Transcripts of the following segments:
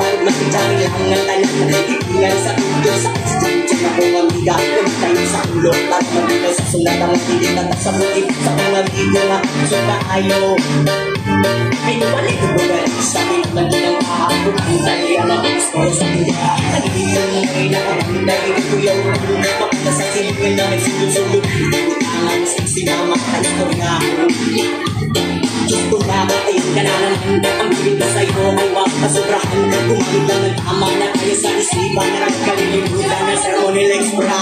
Huwag matitang lang ang tanan. Itingan sa tuto sa kasityan ako amiga. Huwag tayo sa ulo at mabila sa sulat ang hindi tatak sa mulit sa mga amigo nga gusto na ayaw. Ay nabalik ko ba sa akin naman din ang kahapon. Ang taliya na gusto sa kanya. Nagiging mo ay nakapagod na ikuyaw. Makita sa silipin na may sulong-sulong. Ang sinama ang istorya. Gusto na ayun ka na naman. Ang biling na sa'yo ay wag kasobrahan. Gumamit lang ng tama na tayo sa isipan. Na kalilimutan na sa Ronil Extra.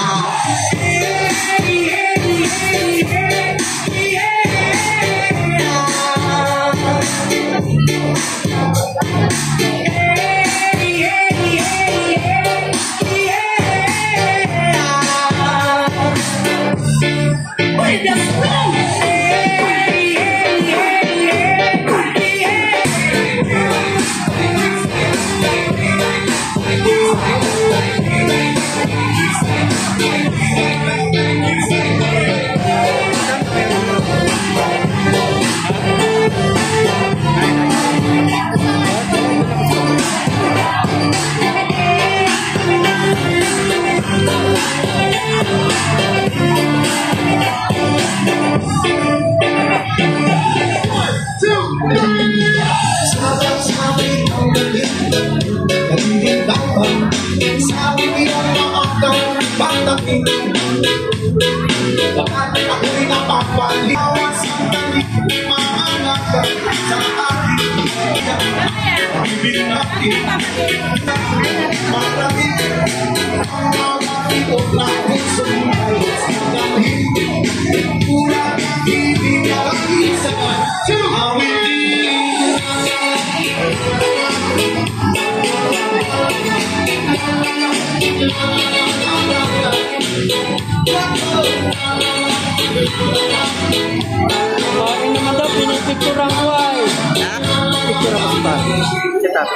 Bakit ako'y napapaliwas ang talit mga anak sa aking bibig natin maraming ang mga ito natin sumay sa hindi kulang ang ibig na isa awin Ay naman daw, pinipicturean ko ay. Picturean ko ba? Set up.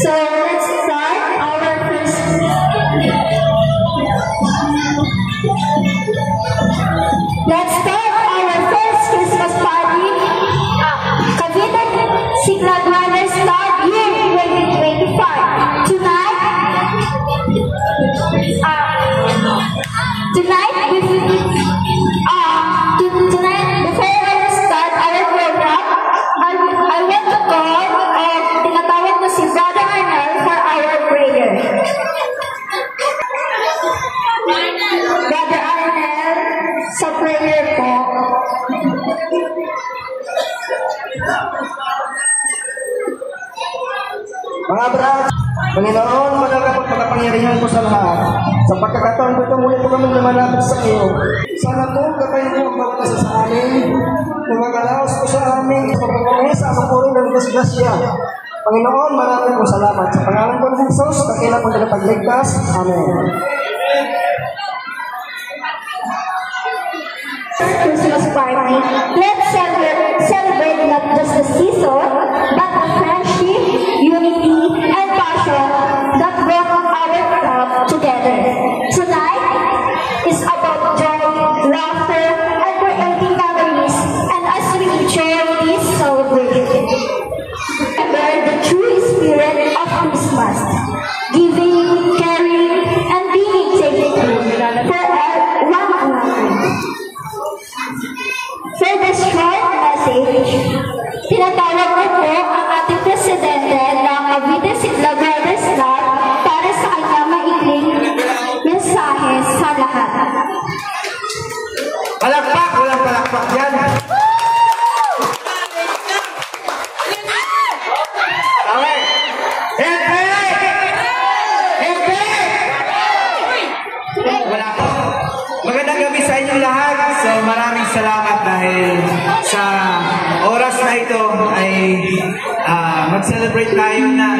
So let's start our first. Let's start our first Christmas party. Cavite Sigla Dwellers Star Year 2025. Tonight, before we start our program, I want to call tinatawag ko si Brother Arnel for our prayer. Brother Arnel, sa prayer po. Mga brad, Panginoon, magkakapangyarihan ko sa lahat. Sa pagkakataon ko ito, muli po kami lumalapit sa iyo. Sana po, katayin mo ang pagkasa sa amin. Magalaos ko sa amin, pagkakamay sa amang puro ng disgrasya. Panginoon, maraming po salamat. Sa pangalan ko ng Jesus, kakila po na pagligtas. Amen. Christmas party. Let's celebrate not just the season, but the friendship, unity, and passion that brought our club together. Tonight is about joy, laughter, and creating memories. And as we enjoy this celebration, remember the true spirit of Christmas: giving, caring, and being thankful for one another. For this short message, tinatawag ko po ang ating presidente ng Cavite Sigla Dwellers Club para sa kanyang maikling mensahe sa lahat. Palakpak! Walang palakpak yan! Okay! Wala po. Magandang gabi sa inyong lahat. So maraming salamat dahil sa oras na ito ay mag-celebrate tayo ng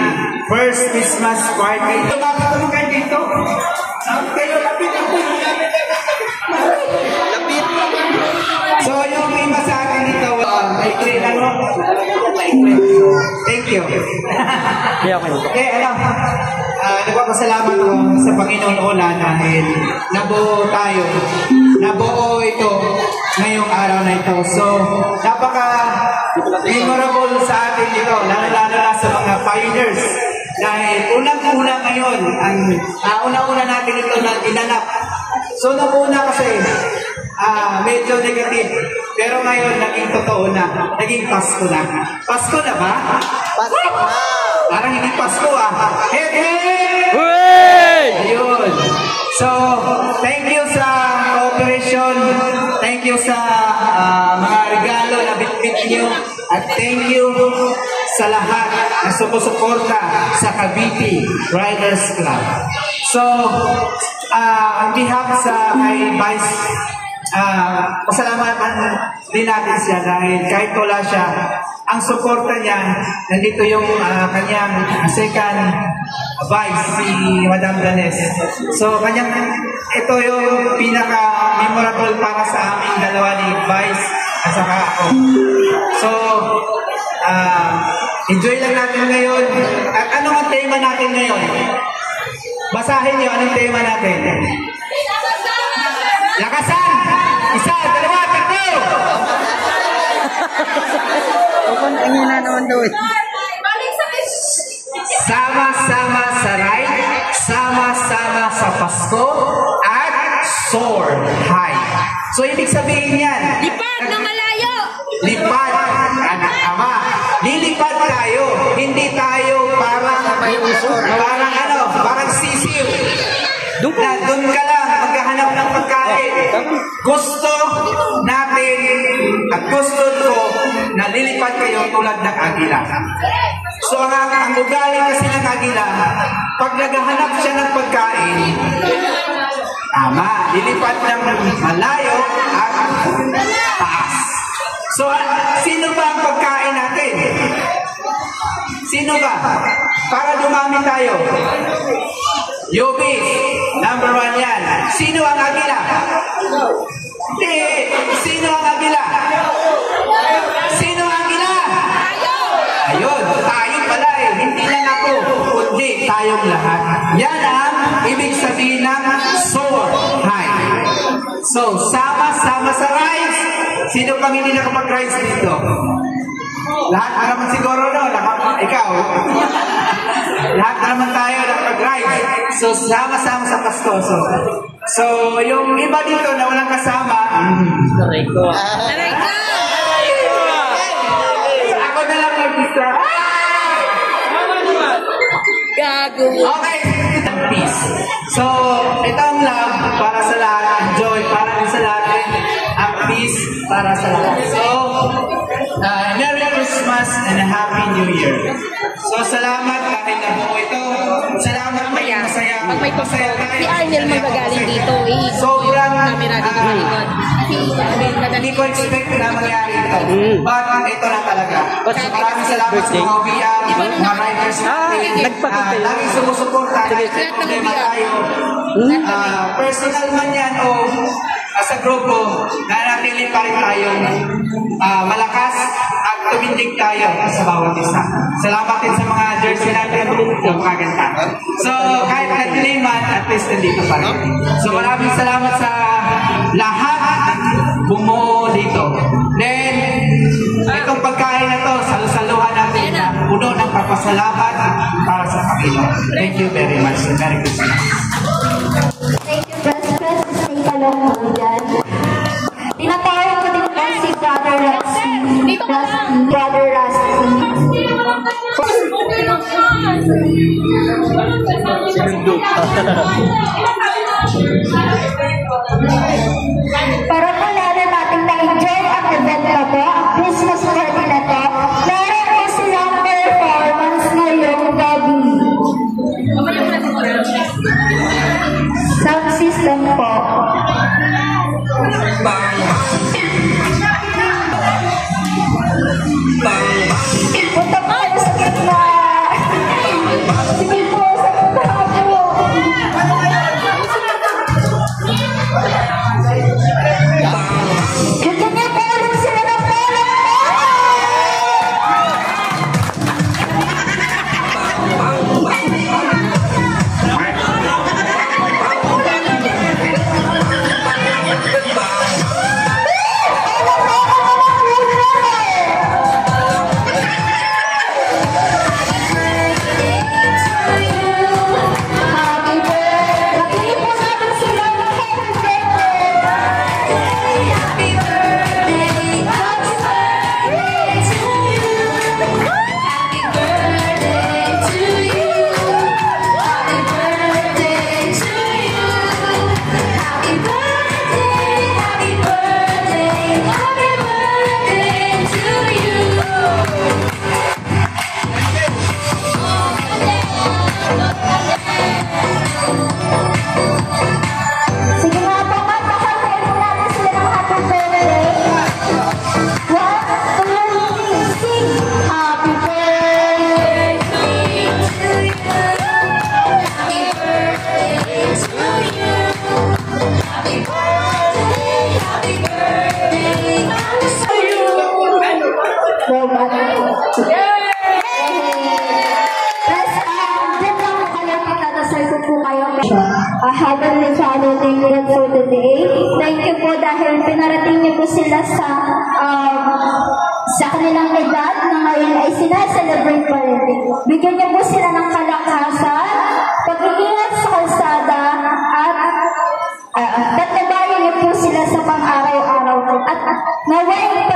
first Christmas party. Bakit naman kayo dito? Saan kayo lapit? So yung iba sa akin dito, maikli lang mo. Thank you. Okay, alam. Nagpapasalamat ko sa Panginoon Ola dahil nabuo tayo. Nabuo ito ngayong araw na ito. So, napaka-memorable sa atin ito, lalo-lalo na sa mga pioneers. Dahil unang-una ngayon, unang-una natin ito na ginanap. So, nung una kasi, medyo negative. Pero ngayon, naging totoo na. Naging Pasko na. Pasko na ba? Pasko na! Parang hindi Pasko Hip hip! Ayun. So, thank you sa cooperation. Thank you sa mga regalo na bitbit niyo. At thank you sa lahat na sumusuporta sa Cavite Riders Club. So, on behalf sa kay Vice, pasalamatan din natin siya dahil kahit wala siya, ang suporta niya, nandito yung kanyang second vice, si Madam Danes. So, ito yung pinaka-memorable para sa aming dalawa ni Vice at saka ako. So, enjoy lang natin ngayon. At ano ang tema natin ngayon? Basahin niyo, anong tema natin? Lakasan! Isa, dalawa, tatlo! Ang na naman daw eh. Sama-sama sa ride, sama-sama sa Pasko, at soar high. So, ibig sabihin yan. Lipad na malayo! Lipad, anak ama. Lilipad tayo. Hindi tayo parang sisiw. Na doon ka lang maghahanap ng pagkain. Gusto natin at gusto ko na lilipad kayo tulad ng agila. So ang ugali kasi ng agila, pag naghahanap siya ng pagkain, tama, lilipad ng malayo at taas. So sino ba ang pagkain natin? Sino ba? Para dumami tayo. Yobis, number 1 yan. Sino ang agila? Hindi. Sino ang agila? Sino ang agila? Ayun, tayo pala eh. Hindi lang ako, kundi tayong lahat. Yan ang ibig sabihin ng soar high. So, sama-sama sa rides. Sino pang hindi nakapag-rides dito? Lahat naman siguro no, ikaw. Lahat naman tayo nakapag-ride. So, sama-sama sa Pasko. So, yung iba dito na walang kasama, Aray ko. ako na lang mag-isa. Gago! Okay, peace. So, ito ang love para sa lahat, joy para din sa lahat, ang peace para sa lahat. So, Merry Christmas and a Happy New Year. So, salamat kahit na buo ito. Salamat masaya. Pag may Pasko, si Arnel magagaling dito. Sobrang camera dito sa likod. hindi ko expect na mangyari ito. But ito na talaga. So, maraming salamat sa mga OBM, mga riders natin. Laging sumusuporta kahit may problema tayo. Personal man yan o sa grupo, nanatili pa rin tayong malakas at tumindig tayo sa bawat isa. Salamat din sa mga jersey natin ng mga ganda. So, kahit nagdiliman, at least nandito pa rin. So, maraming salamat sa lahat bumuo dito. Then, itong pagkain na to, salusaluhan natin na puno ng papasalamat para sa Panginoon. Thank you very much. Merry Christmas. Thank you, Press. Stay ka lang po dyan. Tinatawag ko din po si Brother Rusty. Brother Rusty. Para po lalo natin na-enjoy ang event na to, ang Christmas party na to, meron po silang performance ngayong gabi. Sound system po. Punta po kayo sa gitna. Sige po, sa gitna po. sila sa kanilang edad na ngayon ay sinaselebrate pa rin. Bigyan niyo po sila ng kalakasan, pag-iingat sa kalsada, at tatabayan niyo po sila sa pang-araw-araw. At naway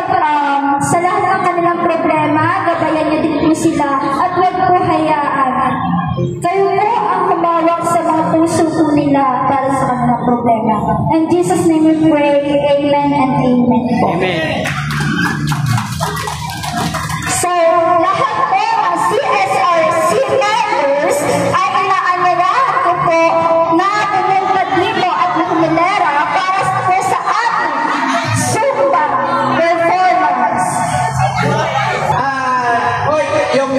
sa lahat ng kanilang problema, gabayan niyo din po sila at huwag po hayaan. Kayo po ang humawak sa mga puso po nila para sa kanilang problema. In Jesus' name we pray, amen and amen. Amen. So, lahat po ang CSRC members ay inaanyarahan ko po na pumunta dito at nakumilera para po sa ating Zumba performance. Hoy, yung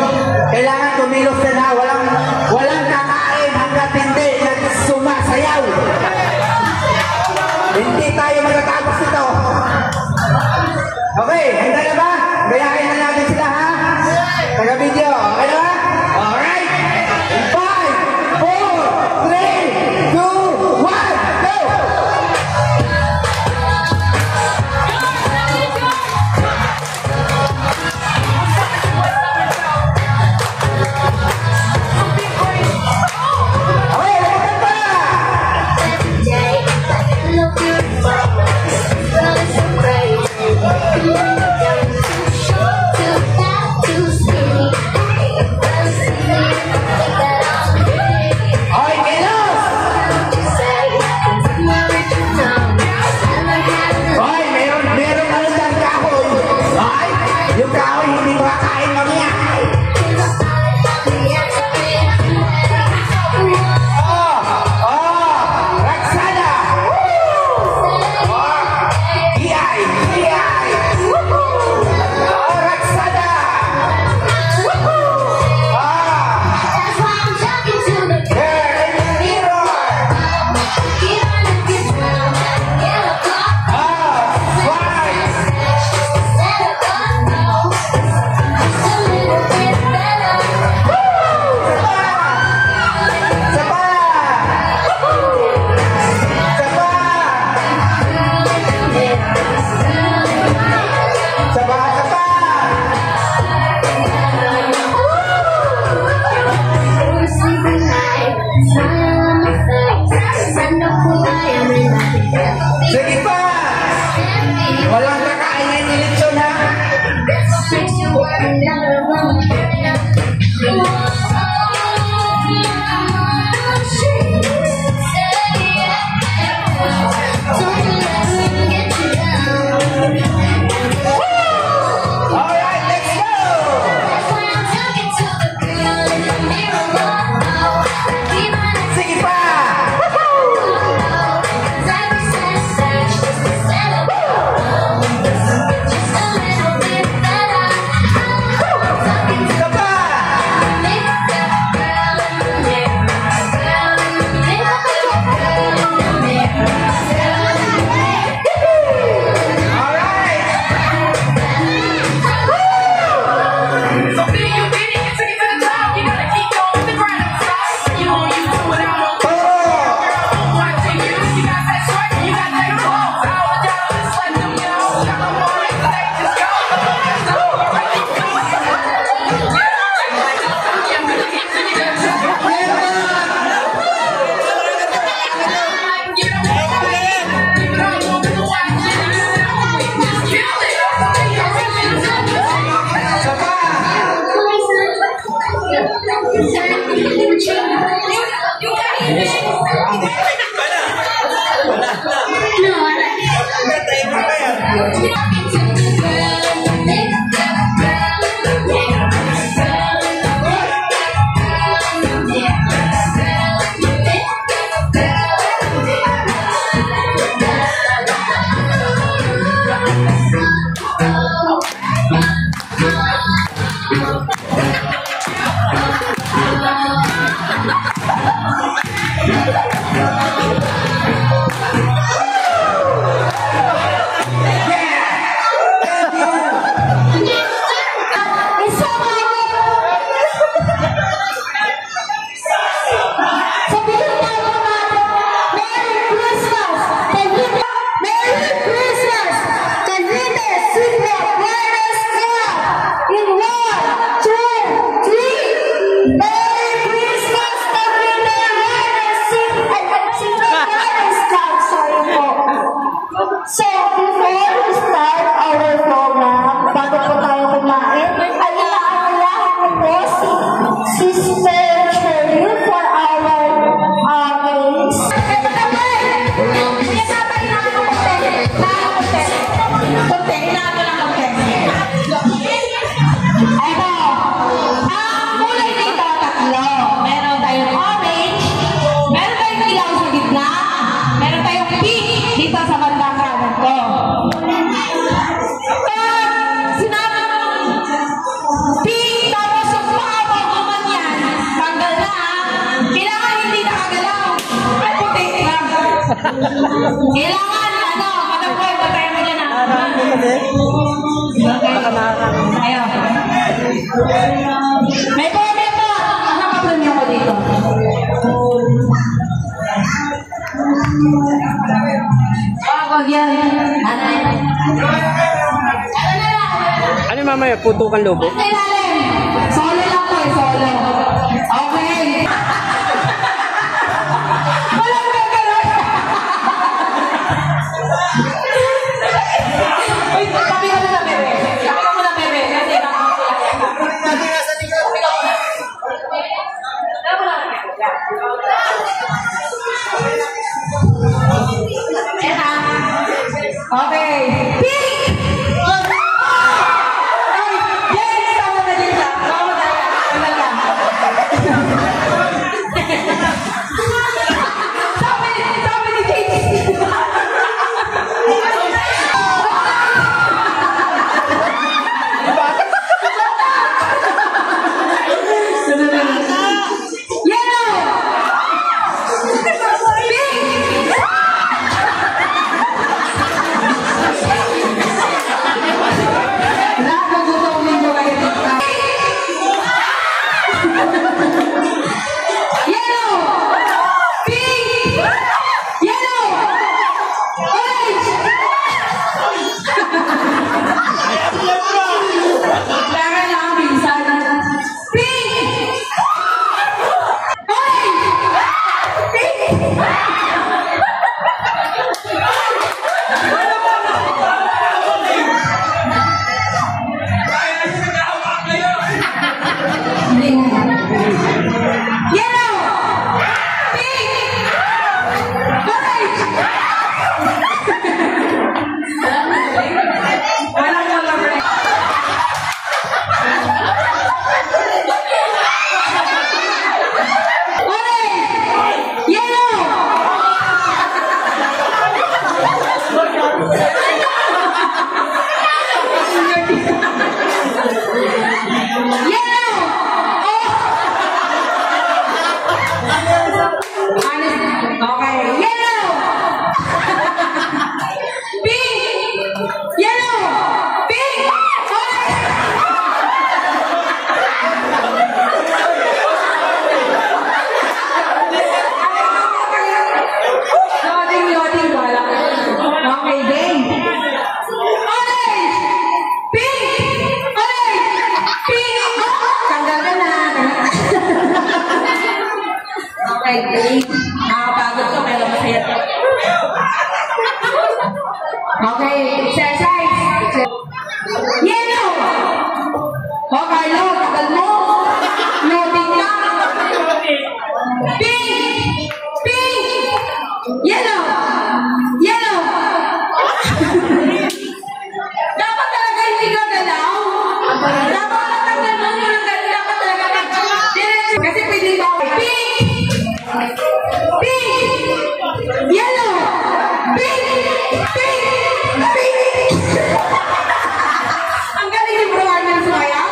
kailangan tumilos ka na, walang kakain hanggat hindi sumasayaw. Hindi tayo matatapos ito. Okay, handa na ba? Gayahin na natin sila, ha? Taga-video, okay na ba? Alright! 5, 4, 3, 2, 1, go! Okay, lakutan pa! Hoy, kilos! Hoy, meron ano dyan kahoy. Hoy, yung kahoy hindi makakain mamaya. Raksada! Iyay! Raksada! Sige pa! Walang kakain ng lechon, ha? Alright, let's go! Sige pa! Isa pa! Kailangan, Madam Boy, patayin mo dyan Harang mo kasi. Baka maharang. Ayaw. May comment po. Ano ka premium ko dito? Wag yan. Nanay. Ano mamaya? Putukan lobo? Ilalim. Solo lang po, solo. Okay. Walang gagawin. Uy, sabi ka muna, bebe. Sabi ka muna, bebe. Kasi okay. Pink! Ay, yes! Tama na din siya. Tama na yan. Tama na. Sabi ni James. Yellow! Pink! Okay, exercise. Yellow. O, Carlo, tagal mo. Loading ka. Pink. Pink. Yellow. Yellow. Dapat talaga hindi ka galaw. Dapat talaga ganun. Dapat talaga. Kasi pwede ba? Pink. Pink. Yellow. Pink. Pink. Ang galing ni Bro Arnel Sumaya.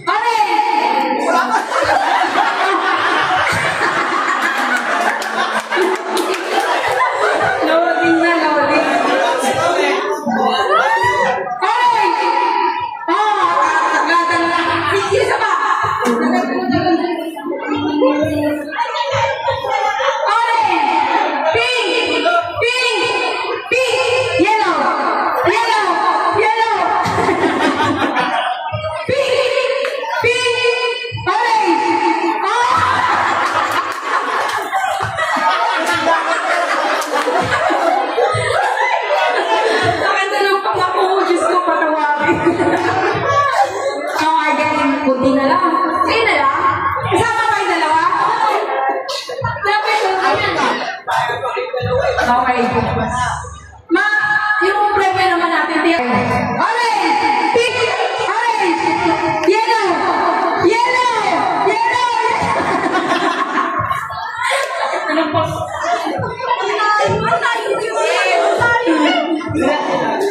Orange! Loading na, loading. Orange! Tagatan na. Isa pa! Orange! Pink! Pink! Pink! Yellow! Yellow! Yellow! Pink! Pink! Orange! Nakatanong pang ako. Diyos ko, patawarin. Again, kunti na lang. Kayo na lang? Kasama kayo dalawa? Dapat okay. Ma, yung premyo naman natin. Orange! Pink! Orange! Yellow! Yellow! Yellow! Ano po?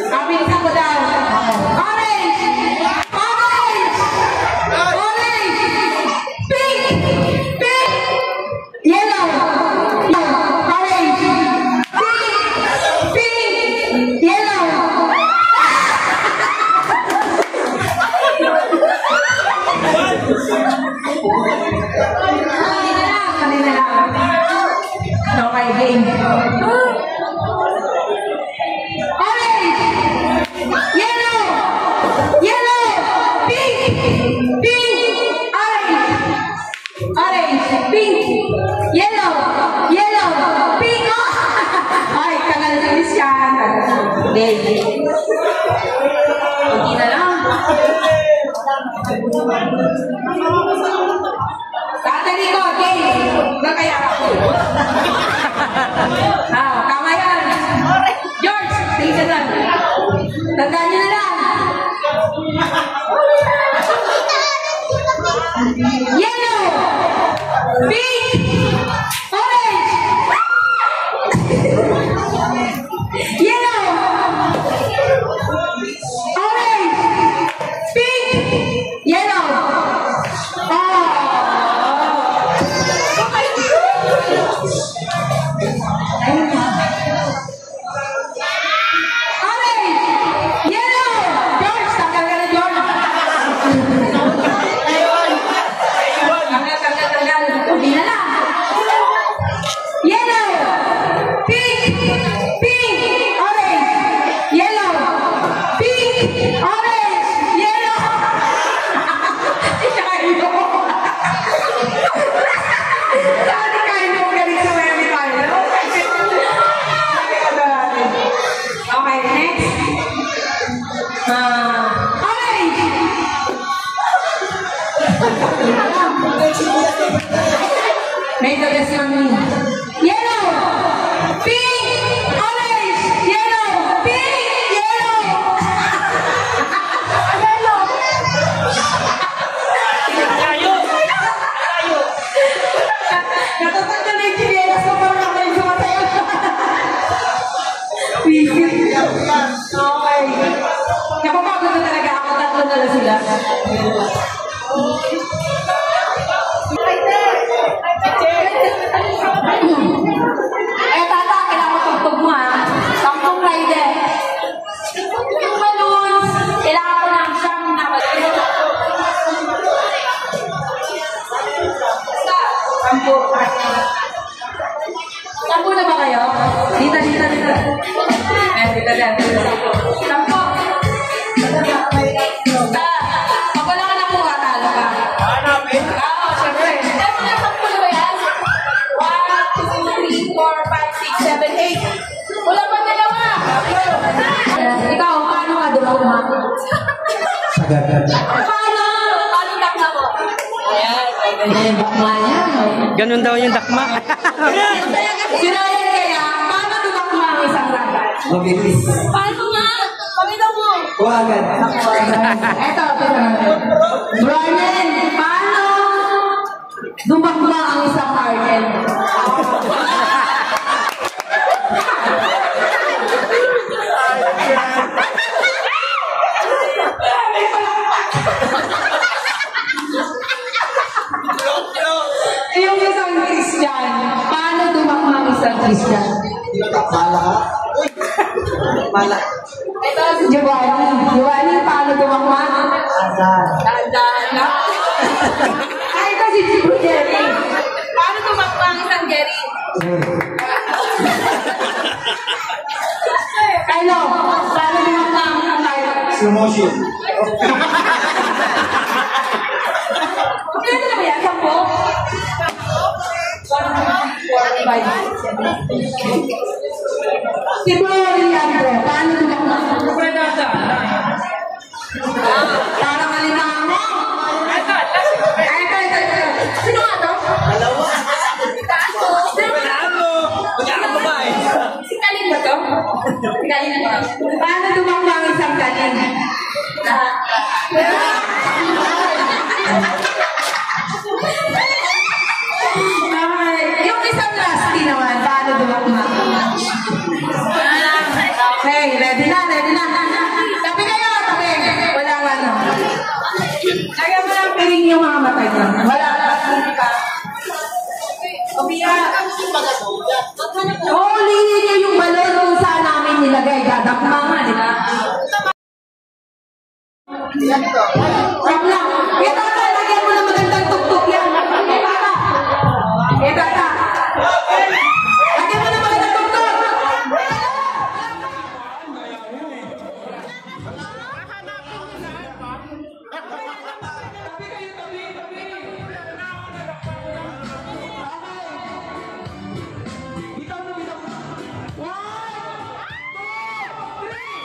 Kabilisan ko daw. Orange! Orange! Orange! Pink! Pink! Yellow! Okay. Hindi na lang. Tatali ko, okay. Kaya ako. Tama yan. George, tingin lang. Tandaan nyo na lang. Yellow, pink, orange. Yellow, orange, pink, yellow. May suggestion ni yellow, pink, orange, yellow, pink, yellow. Yellow. Layo. Natatanda na yung chinelas ko parang ako yung sumasayo. Okay. Napapagod na talaga ako. Tatlo na lang sila. Tata, kailangan ko tugtog mo ha. Sampung rider. Yung balloons, kailangan ko ng siyang na balloons. Sampu na ba kayo? Dito. Sampu. Pag wala ka na po, talo ka. Hanapin? Oo, syempre. Sampu na ba yan? 1, 2, 3, 4, 5, 6, 7, 8. Wala pa dalawa. Ikaw, paano ka dumama? Paano dakma mo? Ayan, ganyan yung dakma niya. Ganun daw yung dakma. Sinayan kaya, paano dumakma ang isang dagat? Mabilis. Paano nga? Pagkita mo. Huwagan. Eto, Brian, paano dumakma ang isang harden? Yung isang Christian, paano dumakma ang isang Christian? Mala ka? Uy! Mala. Ito si Giovanni, paano dumakma? Dahan-dahan lang. Ito si Jerry. Paano dumakma ang isang Jerry? Kylo, paano dumakma ang isang Kylo? Slow motion. Ano na ba yan? Sampo? 1, 4, 5, 6, 7. Si Floriando, paano dumakma? Parang alinamo. Ito. Sino nga to? Dalawa. Si Kalin ba to? Si Kalin ba? Paano dumakma ang isang Kalin? Yung isang Lasty naman, paano dumakma? Okay, ready na. Tabi kayo, tabi. Walang ano. Kaya mo lang piring yung mga matay na. Wala. Holy niyo yung balon kung saan namin nilagay. Dadakma nga, di ba? Wag lang. Ito, lagyan mo na magandang tuktok yan. Ito. Lagyan mo na magandang tuktok. One, two, three.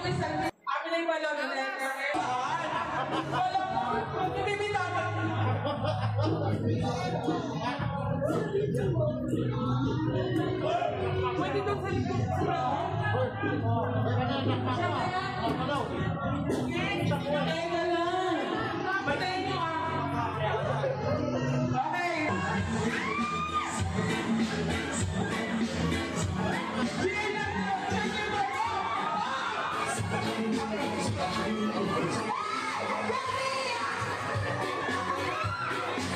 Amin na yung balon. Wala. Bibitaw. Pwede doon sa likod. Teka lang. Batayin nyo Okay.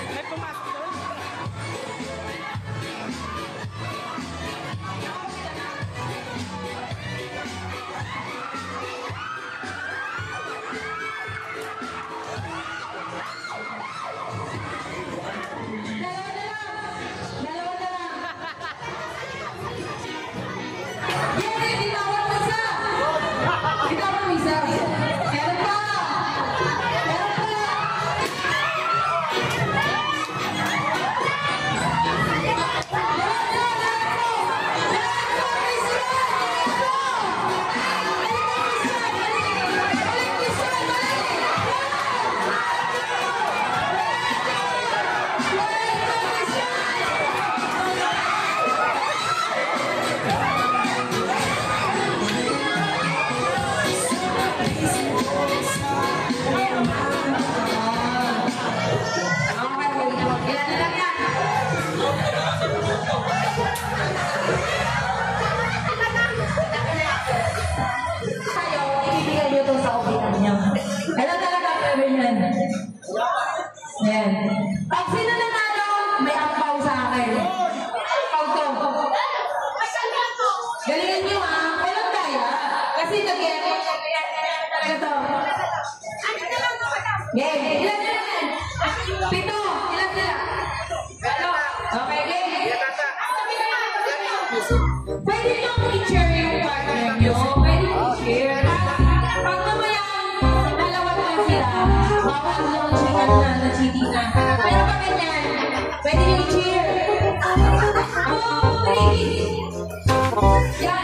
May pumasok doon. Yan. Pag sino nanalo, may ampaw sa akin. Ampaw to. Galingan nyo walang daya. Kasi nag-get. Ito. Game. Ilan na yan? 7. Ilan sila? Okay, game. Pwede nyo i-share yung partner nyo. Pwede nyo i-share. Pag namayang dalawa lang sila, bawal lang na cheating na. Pero pag ganyan, pwede nyo i-cheer. Oh, baby! Yan!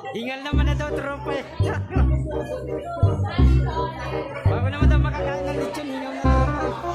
Hingal naman na daw, tropa eh. Bago naman daw makakain ng lechon, hingal na tropa.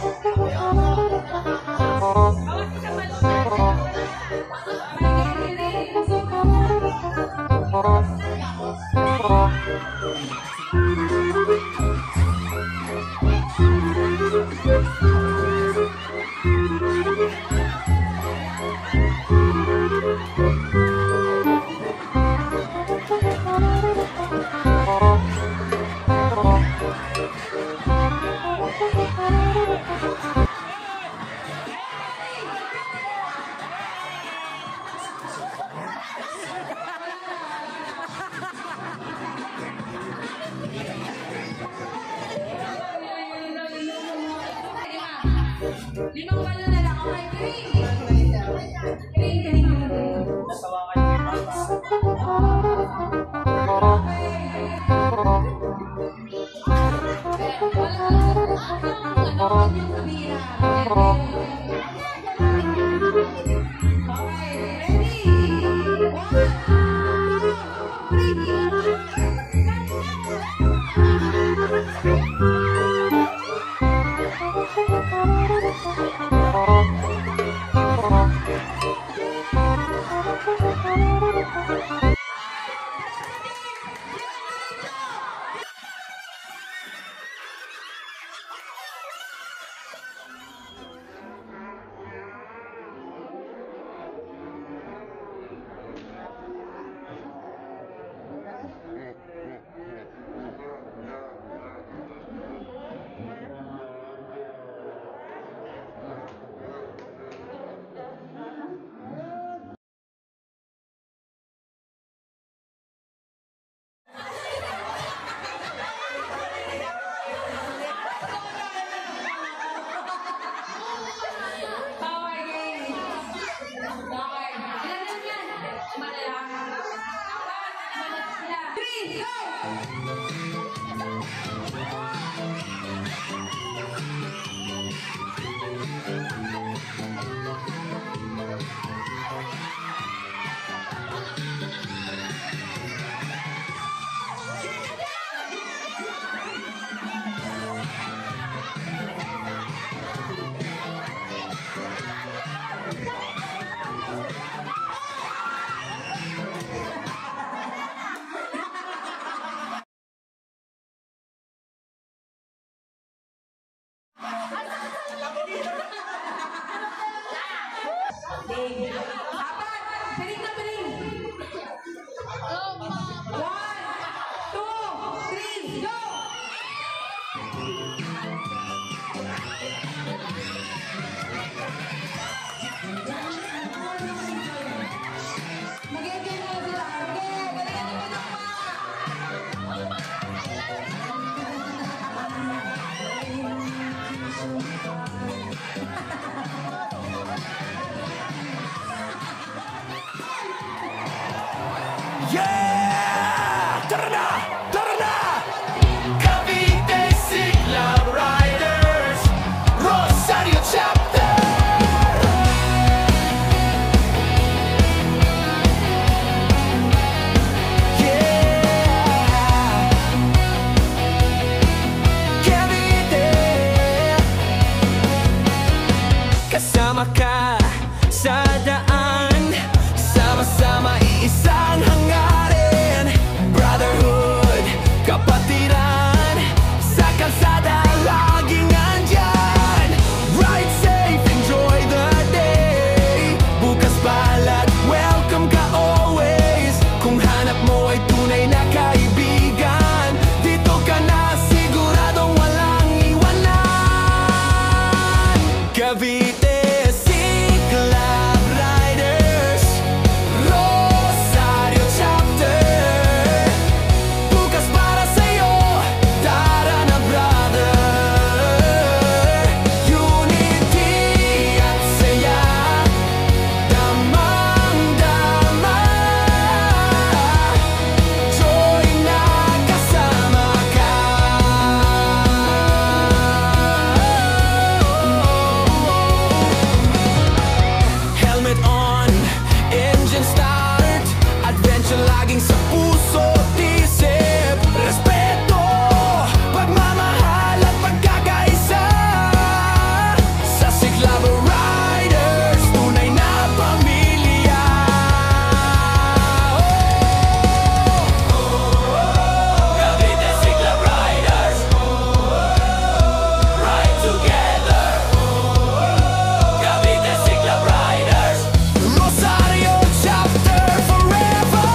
Limang balon na lang. Okay, green. Green. Yeah! Tara na! Tara na! Cavite Sigla Riders Rosario Chapter. Yeah! Cavite, kasama ka sa daan, sama-sama iisang hangarin. Brotherhood, kapatiran, sa kalsada laging andyan. Ride safe, enjoy the day. Bukas balat, welcome ka always. Kung hanap mo ay tunay na kaibigan, dito ka na siguradong walang iwanan. Cavite Sigla Riders Rosario Chapter, bukas para sa'yo, tara na brother. Unity at saya, damang-dama. Joy na kasama ka. Helmet on, engine start, adventure laging sa puso't isip. Respeto, pagmamahal at pagkakaisa. Sa Siglaba Riders, tunay na pamilya. Cavite Sigla Riders, ride together. Cavite Sigla Riders, Rosario Chapter forever.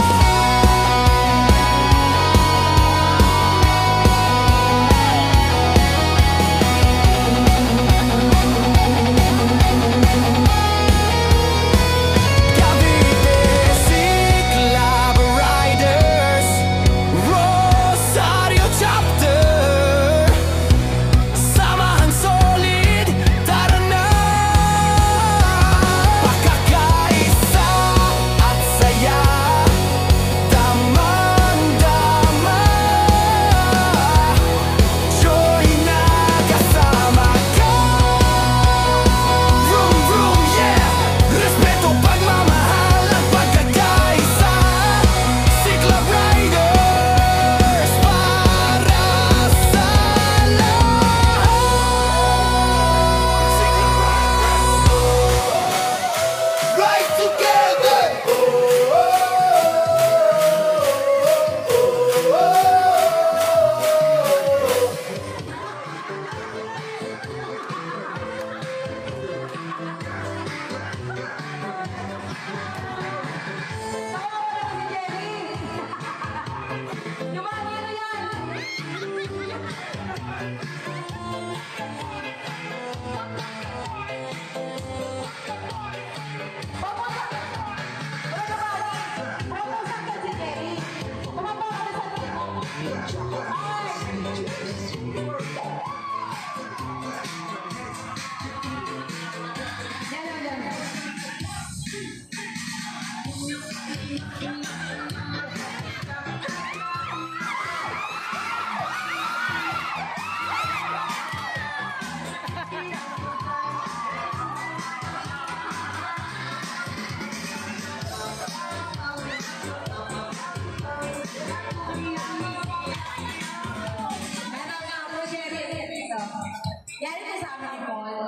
Yari ko sa amin ni Paul.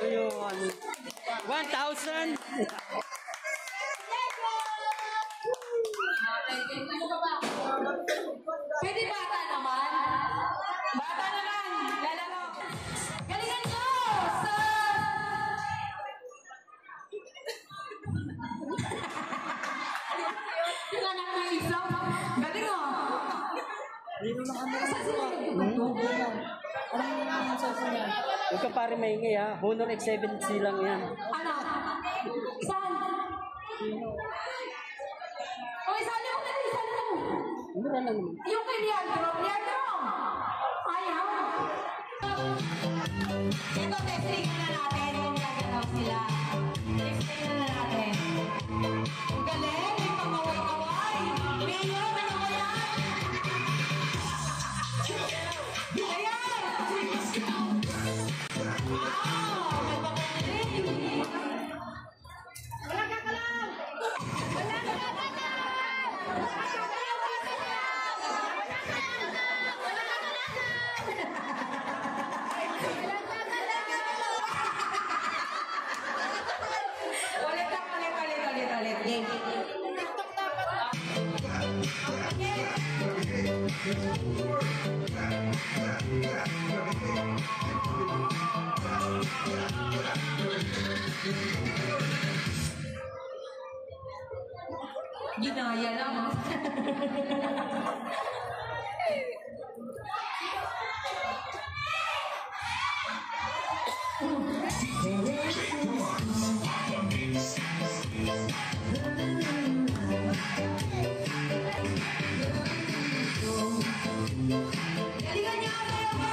Ayun. 1,000. Pwede bata naman. Bata naman. Lalaro. Galingan nyo! Sa... Yung anak ng isa. Galing o. Huwag ka pare maingay ha. Honor X7C lang yan. Ano? Saan? Okay, saan mo na saan mo? Mura lang. Yung kay Leandro. Leandro! Ayaw. Ito, testing na natin kung gagalaw sila. Testing na natin. Ang galing, may pangaway-away. Mayor, may nawayan. Ayan! Wow! May pangaway. Wala gagalaw! Wala ulit. Game. TikTok dapat. Ginaya lang. Galingan niyo ako sa'yo po,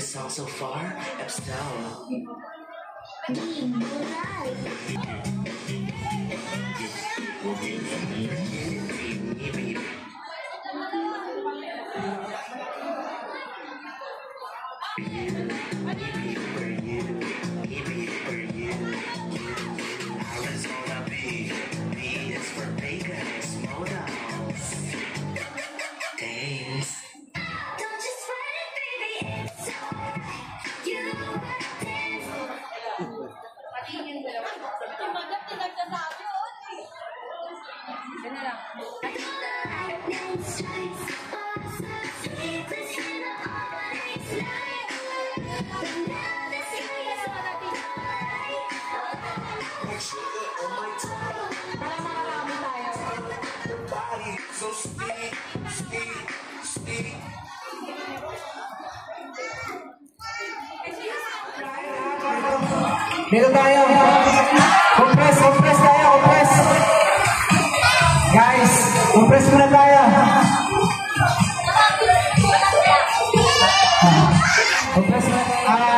song so far, Abstell. Arizona B is for bacon, small dolls. Thanks. Don't just sweat it, baby, it's alright. You wanna dance. Patingin ko lang. Yung magap na nagsasabi, Ganun lang. Lightning strikes us, sleepless in the morning light. Para makarami tayo. Dito tayo. Compress tayo, compress. Guys, compress muna tayo. Compress muna tayo.